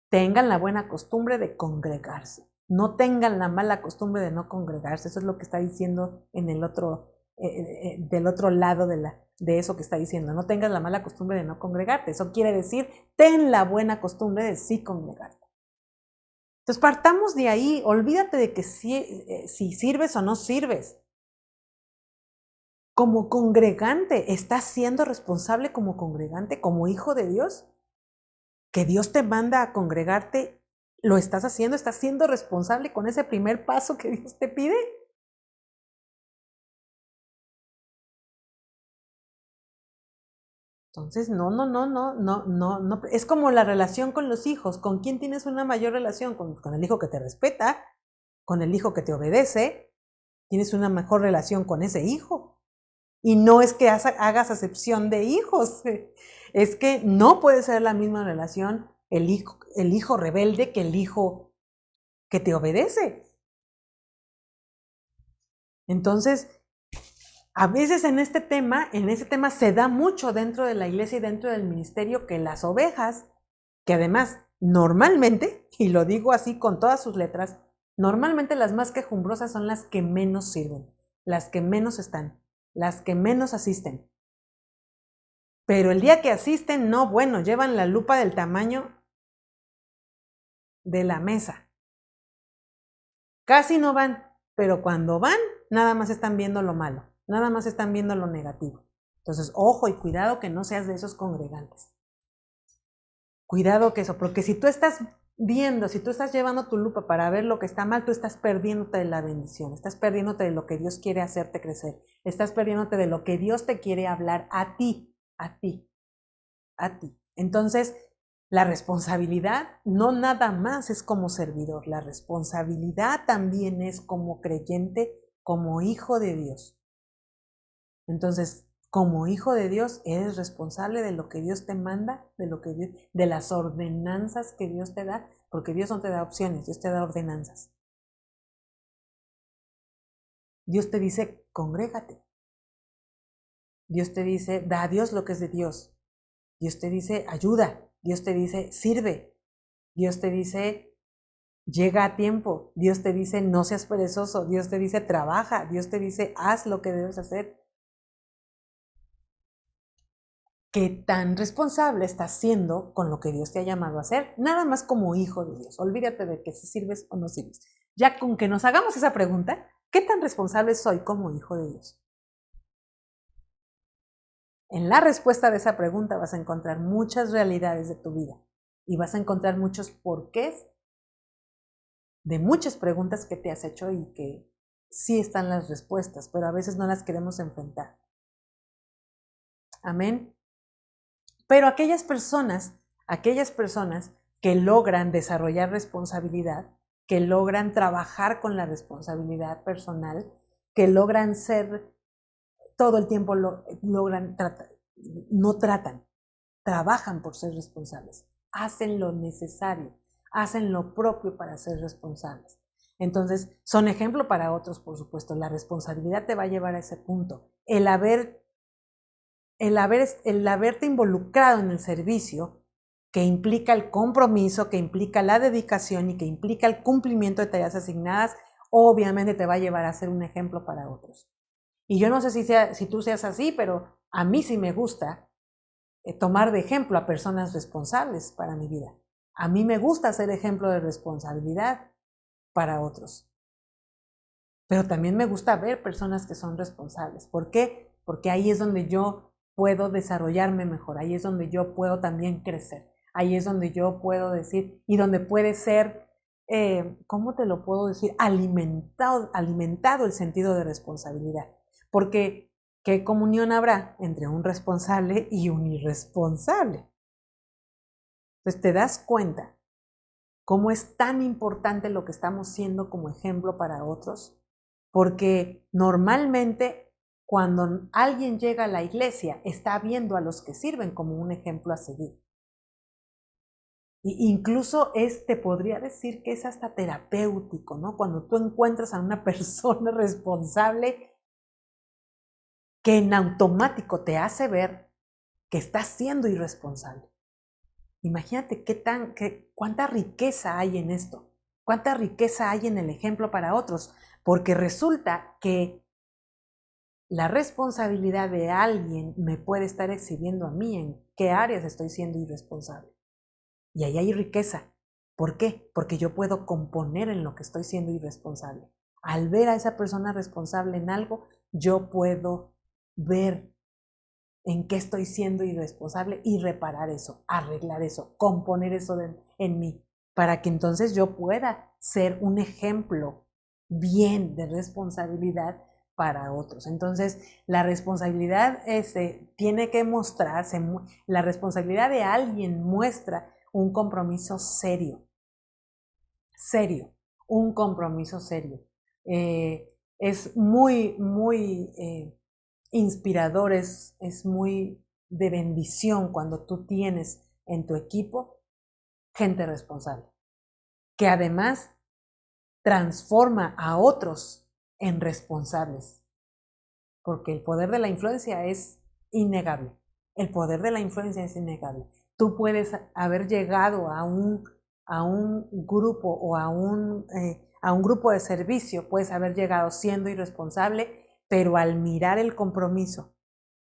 Tengan la buena costumbre de congregarse. No tengan la mala costumbre de no congregarse. Eso es lo que está diciendo en el otro del otro lado de eso que está diciendo. No tengas la mala costumbre de no congregarte. Eso quiere decir, ten la buena costumbre de sí congregarte. Entonces partamos de ahí. Olvídate de que si sirves o no sirves. Como congregante, ¿estás siendo responsable como congregante, como hijo de Dios? Que Dios te manda a congregarte, ¿lo estás haciendo? ¿Estás siendo responsable con ese primer paso que Dios te pide? Entonces, no. Es como la relación con los hijos. ¿Con quién tienes una mayor relación? Con el hijo que te respeta, con el hijo que te obedece. Tienes una mejor relación con ese hijo. Y no es que hagas acepción de hijos. Es que no puede ser la misma relación el hijo rebelde que el hijo que te obedece. Entonces, a veces en este tema se da mucho dentro de la iglesia y dentro del ministerio que las ovejas, que además normalmente, y lo digo así con todas sus letras, normalmente las más quejumbrosas son las que menos sirven, las que menos están, las que menos asisten. Pero el día que asisten, no, bueno, llevan la lupa del tamaño de la mesa. Casi no van, pero cuando van, nada más están viendo lo malo, nada más están viendo lo negativo. Entonces, ojo y cuidado que no seas de esos congregantes. Cuidado que eso, porque si tú estás viendo, si tú estás llevando tu lupa para ver lo que está mal, tú estás perdiéndote de la bendición, estás perdiéndote de lo que Dios quiere hacerte crecer, estás perdiéndote de lo que Dios te quiere hablar a ti, a ti, a ti. Entonces, la responsabilidad no nada más es como servidor, la responsabilidad también es como creyente, como hijo de Dios. Entonces, como hijo de Dios, eres responsable de lo que Dios te manda, de las ordenanzas que Dios te da, porque Dios no te da opciones, Dios te da ordenanzas. Dios te dice, congrégate. Dios te dice, da a Dios lo que es de Dios. Dios te dice, ayuda. Dios te dice, sirve. Dios te dice, llega a tiempo. Dios te dice, no seas perezoso. Dios te dice, trabaja. Dios te dice, haz lo que debes hacer. qué tan responsable estás siendo con lo que Dios te ha llamado a hacer, nada más como hijo de Dios. Olvídate de que si sirves o no sirves. Ya con que nos hagamos esa pregunta, ¿qué tan responsable soy como hijo de Dios? En la respuesta de esa pregunta vas a encontrar muchas realidades de tu vida y vas a encontrar muchos porqués de muchas preguntas que te has hecho y que sí están las respuestas, pero a veces no las queremos enfrentar. Amén. Pero aquellas personas que logran desarrollar responsabilidad, que logran trabajar con la responsabilidad personal, que logran ser, todo el tiempo trabajan por ser responsables, hacen lo necesario, hacen lo propio para ser responsables. Entonces, son ejemplo para otros, por supuesto. La responsabilidad te va a llevar a ese punto. El haberte involucrado en el servicio, que implica el compromiso, que implica la dedicación y que implica el cumplimiento de tareas asignadas, obviamente te va a llevar a ser un ejemplo para otros. Y yo no sé si tú seas así, pero a mí sí me gusta tomar de ejemplo a personas responsables para mi vida. A mí me gusta ser ejemplo de responsabilidad para otros. Pero también me gusta ver personas que son responsables. ¿Por qué? Porque ahí es donde yo puedo desarrollarme mejor, ahí es donde yo puedo también crecer, ahí es donde yo puedo decir y donde puede ser, ¿cómo te lo puedo decir? Alimentado el sentido de responsabilidad. Porque, ¿qué comunión habrá entre un responsable y un irresponsable? Entonces te das cuenta cómo es tan importante lo que estamos siendo como ejemplo para otros, porque normalmente cuando alguien llega a la iglesia está viendo a los que sirven como un ejemplo a seguir. Y incluso te podría decir que es hasta terapéutico, ¿no? Cuando tú encuentras a una persona responsable que en automático te hace ver que estás siendo irresponsable. Imagínate cuánta riqueza hay en esto, cuánta riqueza hay en el ejemplo para otros, porque resulta que la responsabilidad de alguien me puede estar exhibiendo a mí en qué áreas estoy siendo irresponsable. Y ahí hay riqueza. ¿Por qué? Porque yo puedo componer en lo que estoy siendo irresponsable. Al ver a esa persona responsable en algo, yo puedo ver en qué estoy siendo irresponsable y reparar eso, arreglar eso, componer eso en mí, para que entonces yo pueda ser un ejemplo bien de responsabilidad para otros. Entonces, la responsabilidad tiene que mostrarse, la responsabilidad de alguien muestra un compromiso serio, un compromiso serio. Es muy, muy inspirador, es muy de bendición cuando tú tienes en tu equipo gente responsable, que además transforma a otros en responsables, porque el poder de la influencia es innegable. El poder de la influencia es innegable. Tú puedes haber llegado a un grupo o a un grupo de servicio, puedes haber llegado siendo irresponsable, pero al mirar el compromiso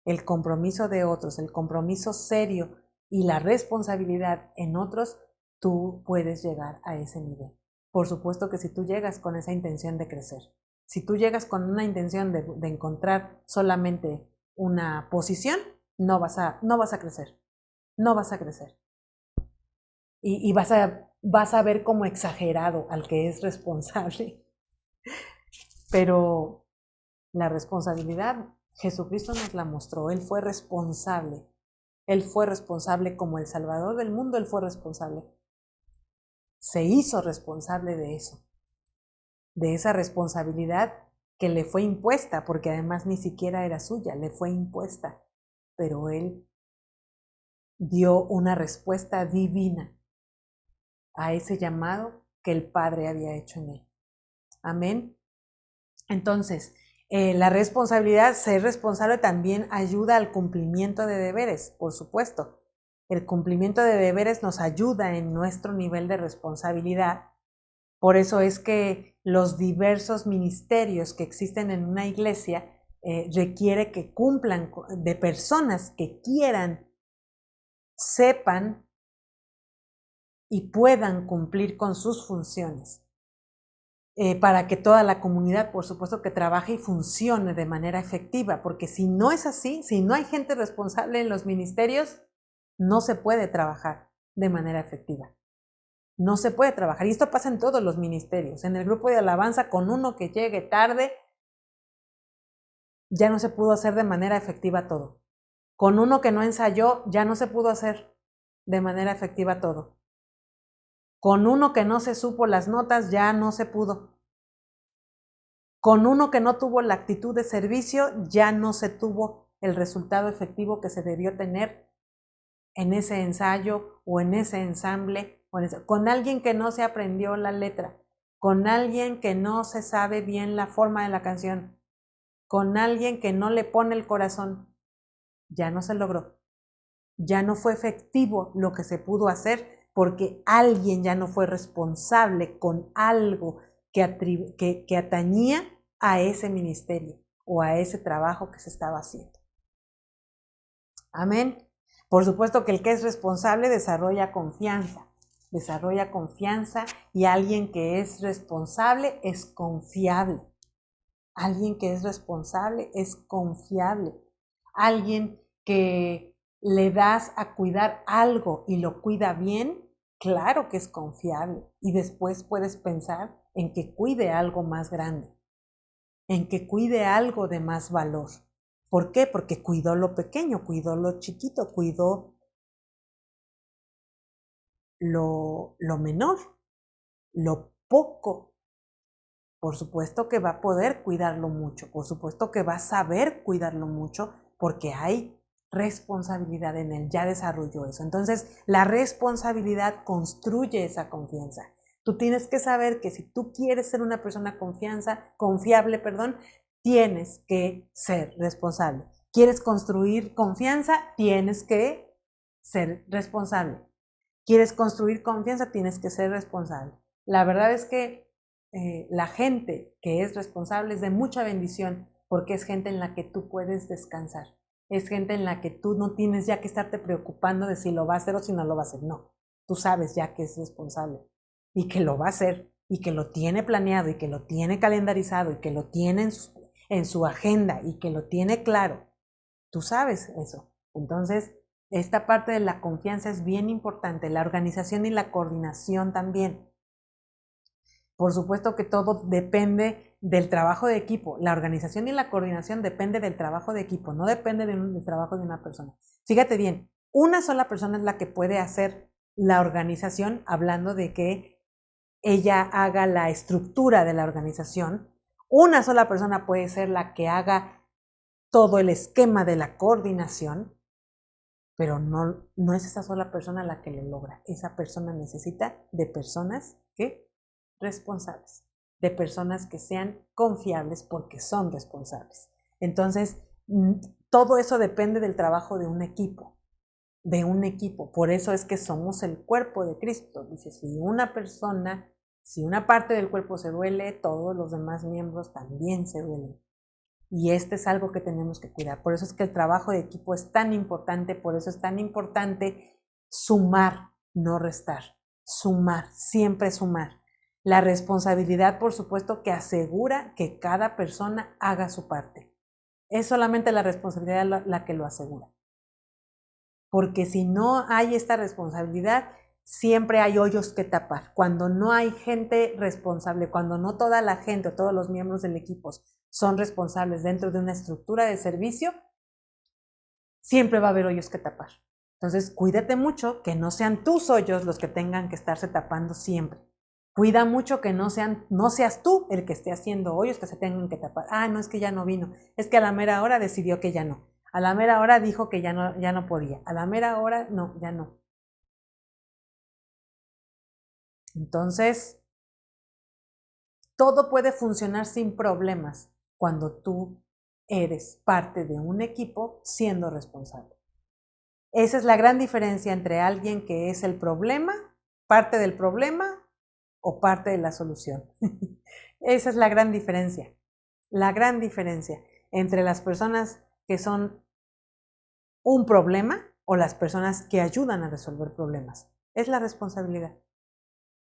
de otros, el compromiso serio y la responsabilidad en otros, tú puedes llegar a ese nivel. Por supuesto que si tú llegas con esa intención de crecer, si tú llegas con una intención de encontrar solamente una posición, no vas a crecer, no vas a crecer. Y vas a ver como exagerado al que es responsable. Pero la responsabilidad, Jesucristo nos la mostró, Él fue responsable. Él fue responsable como el Salvador del mundo, Él fue responsable. Se hizo responsable de eso, de esa responsabilidad que le fue impuesta, porque además ni siquiera era suya, le fue impuesta. Pero Él dio una respuesta divina a ese llamado que el Padre había hecho en Él. Amén. Entonces, la responsabilidad, ser responsable también ayuda al cumplimiento de deberes, por supuesto. El cumplimiento de deberes nos ayuda en nuestro nivel de responsabilidad. Por eso es que los diversos ministerios que existen en una iglesia requiere que cumplan de personas que quieran sepan y puedan cumplir con sus funciones. Para que toda la comunidad, por supuesto, que trabaje y funcione de manera efectiva, porque si no es así, si no hay gente responsable en los ministerios, no se puede trabajar de manera efectiva. No se puede trabajar. Y esto pasa en todos los ministerios. En el grupo de alabanza, con uno que llegue tarde, ya no se pudo hacer de manera efectiva todo. Con uno que no ensayó, ya no se pudo hacer de manera efectiva todo. Con uno que no se supo las notas, ya no se pudo. Con uno que no tuvo la actitud de servicio, ya no se tuvo el resultado efectivo que se debió tener en ese ensayo o en ese ensamble. Con alguien que no se aprendió la letra, con alguien que no se sabe bien la forma de la canción, con alguien que no le pone el corazón, ya no se logró. Ya no fue efectivo lo que se pudo hacer porque alguien ya no fue responsable con algo que atañía a ese ministerio o a ese trabajo que se estaba haciendo. Amén. Por supuesto que el que es responsable desarrolla confianza y alguien que es responsable es confiable. Alguien que es responsable es confiable. Alguien que le das a cuidar algo y lo cuida bien, claro que es confiable. Y después puedes pensar en que cuide algo más grande, en que cuide algo de más valor. ¿Por qué? Porque cuidó lo pequeño, cuidó lo chiquito, cuidó lo menor, lo poco. Por supuesto que va a poder cuidarlo mucho, por supuesto que va a saber cuidarlo mucho porque hay responsabilidad en él, ya desarrolló eso. Entonces, la responsabilidad construye esa confianza. Tú tienes que saber que si tú quieres ser una persona confiable, tienes que ser responsable. ¿Quieres construir confianza? Tienes que ser responsable. ¿Quieres construir confianza? Tienes que ser responsable. La verdad es que la gente que es responsable es de mucha bendición porque es gente en la que tú puedes descansar. Es gente en la que tú no tienes ya que estarte preocupando de si lo va a hacer o si no lo va a hacer. No, tú sabes ya que es responsable y que lo va a hacer y que lo tiene planeado y que lo tiene calendarizado y que lo tiene en su agenda y que lo tiene claro. Tú sabes eso. Entonces, esta parte de la confianza es bien importante, la organización y la coordinación también. Por supuesto que todo depende del trabajo de equipo. La organización y la coordinación depende del trabajo de equipo, no depende del trabajo de una persona. Fíjate bien, una sola persona es la que puede hacer la organización, hablando de que ella haga la estructura de la organización. Una sola persona puede ser la que haga todo el esquema de la coordinación, pero no es esa sola persona la que lo logra. Esa persona necesita de personas que responsables, de personas que sean confiables porque son responsables. Entonces, todo eso depende del trabajo de un equipo, Por eso es que somos el cuerpo de Cristo. Dice, si una parte del cuerpo se duele, todos los demás miembros también se duelen. Y este es algo que tenemos que cuidar. Por eso es que el trabajo de equipo es tan importante, por eso es tan importante sumar, no restar. Sumar, siempre sumar. La responsabilidad, por supuesto, que asegura que cada persona haga su parte. Es solamente la responsabilidad la que lo asegura. Porque si no hay esta responsabilidad, siempre hay hoyos que tapar. Cuando no hay gente responsable, cuando no toda la gente o todos los miembros del equipo son responsables dentro de una estructura de servicio, siempre va a haber hoyos que tapar. Entonces, cuídate mucho que no sean tus hoyos los que tengan que estarse tapando siempre. Cuida mucho que no seas tú el que esté haciendo hoyos que se tengan que tapar. Ah, no, es que ya no vino. Es que a la mera hora decidió que ya no. A la mera hora dijo que ya no podía. A la mera hora, no, ya no. Entonces, todo puede funcionar sin problemas cuando tú eres parte de un equipo siendo responsable. Esa es la gran diferencia entre alguien que es el problema, parte del problema o parte de la solución. Esa es la gran diferencia entre las personas que son un problema o las personas que ayudan a resolver problemas. Es la responsabilidad.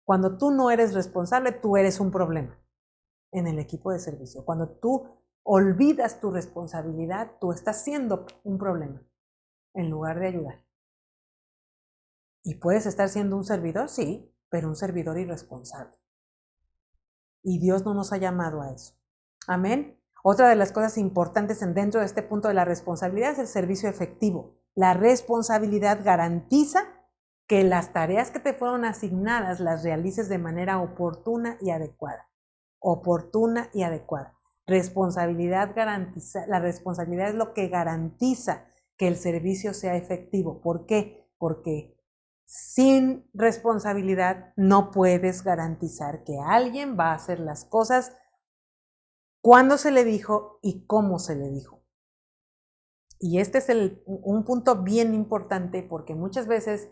Cuando tú no eres responsable, tú eres un problema en el equipo de servicio. Cuando tú olvidas tu responsabilidad, tú estás siendo un problema en lugar de ayudar. Y puedes estar siendo un servidor, sí, pero un servidor irresponsable. Y Dios no nos ha llamado a eso. Amén. Otra de las cosas importantes dentro de este punto de la responsabilidad es el servicio efectivo. La responsabilidad garantiza que las tareas que te fueron asignadas las realices de manera oportuna y adecuada. Oportuna y adecuada. Responsabilidad garantiza, la responsabilidad es lo que garantiza que el servicio sea efectivo. ¿Por qué? Porque sin responsabilidad no puedes garantizar que alguien va a hacer las cosas cuando se le dijo y cómo se le dijo. Y este es un punto bien importante porque muchas veces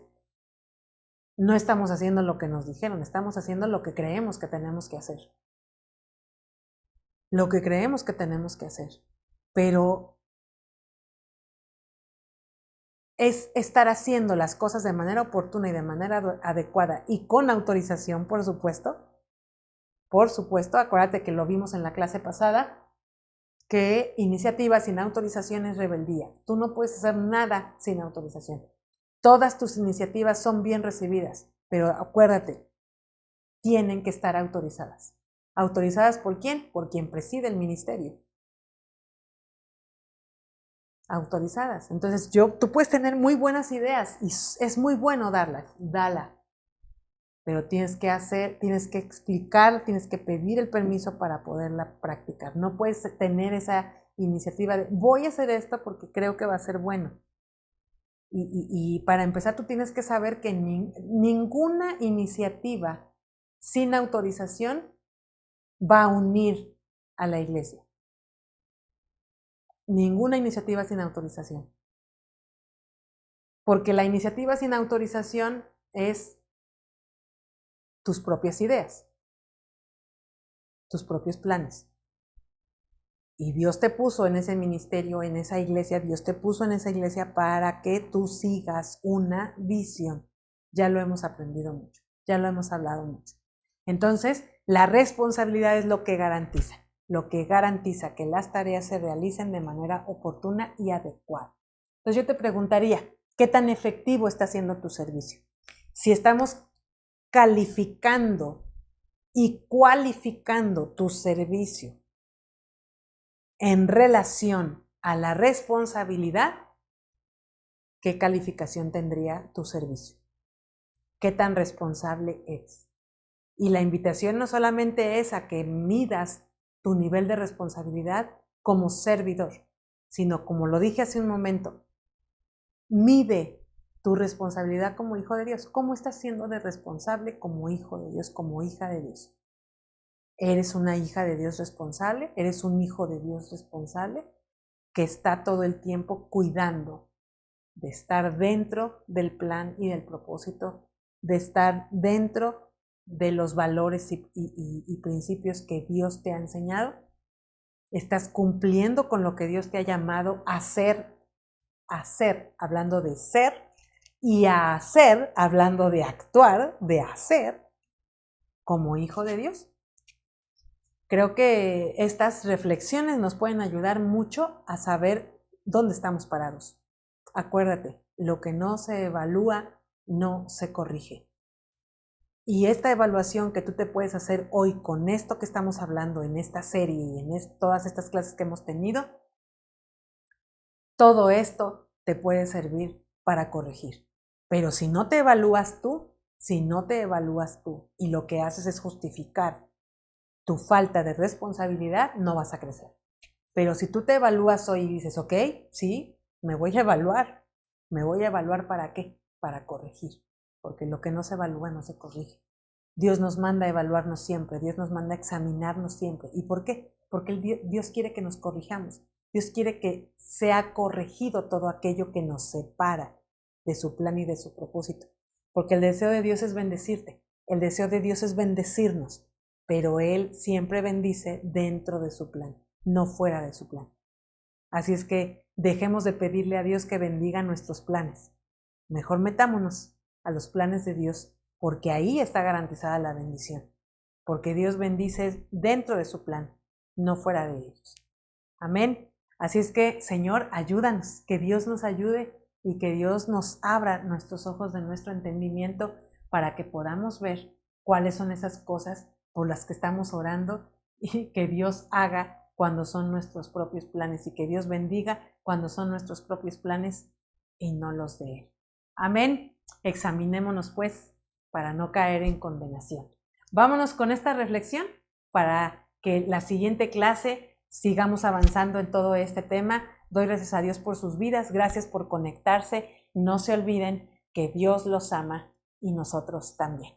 no estamos haciendo lo que nos dijeron, estamos haciendo lo que creemos que tenemos que hacer. Lo que creemos que tenemos que hacer. Pero es estar haciendo las cosas de manera oportuna y de manera adecuada y con autorización, por supuesto. Por supuesto, acuérdate que lo vimos en la clase pasada, que iniciativa sin autorización es rebeldía. Tú no puedes hacer nada sin autorización. Todas tus iniciativas son bien recibidas, pero acuérdate, tienen que estar autorizadas. ¿Autorizadas por quién? Por quien preside el ministerio. Autorizadas. Entonces, tú puedes tener muy buenas ideas y es muy bueno darlas, dala. Pero tienes que explicar, tienes que pedir el permiso para poderla practicar. No puedes tener esa iniciativa de voy a hacer esto porque creo que va a ser bueno. Y para empezar, tú tienes que saber que ninguna iniciativa sin autorización va a unir a la iglesia. Ninguna iniciativa sin autorización. Porque la iniciativa sin autorización es tus propias ideas, tus propios planes. Y Dios te puso en ese ministerio, en esa iglesia, Dios te puso en esa iglesia para que tú sigas una visión. Ya lo hemos aprendido mucho, ya lo hemos hablado mucho. Entonces, la responsabilidad es lo que garantiza que las tareas se realicen de manera oportuna y adecuada. Entonces yo te preguntaría, ¿qué tan efectivo está siendo tu servicio? Si estamos calificando y cualificando tu servicio en relación a la responsabilidad, ¿qué calificación tendría tu servicio? ¿Qué tan responsable eres? Y la invitación no solamente es a que midas tu nivel de responsabilidad como servidor, sino como lo dije hace un momento, mide tu responsabilidad como hijo de Dios. ¿Cómo estás siendo de responsable como hijo de Dios, como hija de Dios? ¿Eres una hija de Dios responsable? ¿Eres un hijo de Dios responsable que está todo el tiempo cuidando de estar dentro del plan y del propósito, de estar dentro de los valores y principios que Dios te ha enseñado? ¿Estás cumpliendo con lo que Dios te ha llamado a hacer, hablando de ser, y a hacer, hablando de actuar, de hacer, como hijo de Dios? Creo que estas reflexiones nos pueden ayudar mucho a saber dónde estamos parados. Acuérdate, lo que no se evalúa no se corrige. Y esta evaluación que tú te puedes hacer hoy con esto que estamos hablando en esta serie y en todas estas clases que hemos tenido, todo esto te puede servir para corregir. Pero si no te evalúas tú y lo que haces es justificar tu falta de responsabilidad, no vas a crecer. Pero si tú te evalúas hoy y dices, ok, sí, me voy a evaluar. ¿Me voy a evaluar para qué? Para corregir. Porque lo que no se evalúa no se corrige. Dios nos manda a evaluarnos siempre, Dios nos manda a examinarnos siempre. ¿Y por qué? Porque Dios quiere que nos corrijamos. Dios quiere que sea corregido todo aquello que nos separa de su plan y de su propósito. Porque el deseo de Dios es bendecirte, el deseo de Dios es bendecirnos, pero Él siempre bendice dentro de su plan, no fuera de su plan. Así es que dejemos de pedirle a Dios que bendiga nuestros planes Mejor metámonos a los planes de Dios, porque ahí está garantizada la bendición, porque Dios bendice dentro de su plan, no fuera de ellos. Amén. Así es que, Señor, ayúdanos, que Dios nos ayude y que Dios nos abra nuestros ojos de nuestro entendimiento para que podamos ver cuáles son esas cosas por las que estamos orando y que Dios haga cuando son nuestros propios planes y que Dios bendiga cuando son nuestros propios planes y no los de Él. Amén. Examinémonos pues para no caer en condenación. Vámonos con esta reflexión para que la siguiente clase sigamos avanzando en todo este tema. Doy gracias a Dios por sus vidas, gracias por conectarse. No se olviden que Dios los ama y nosotros también.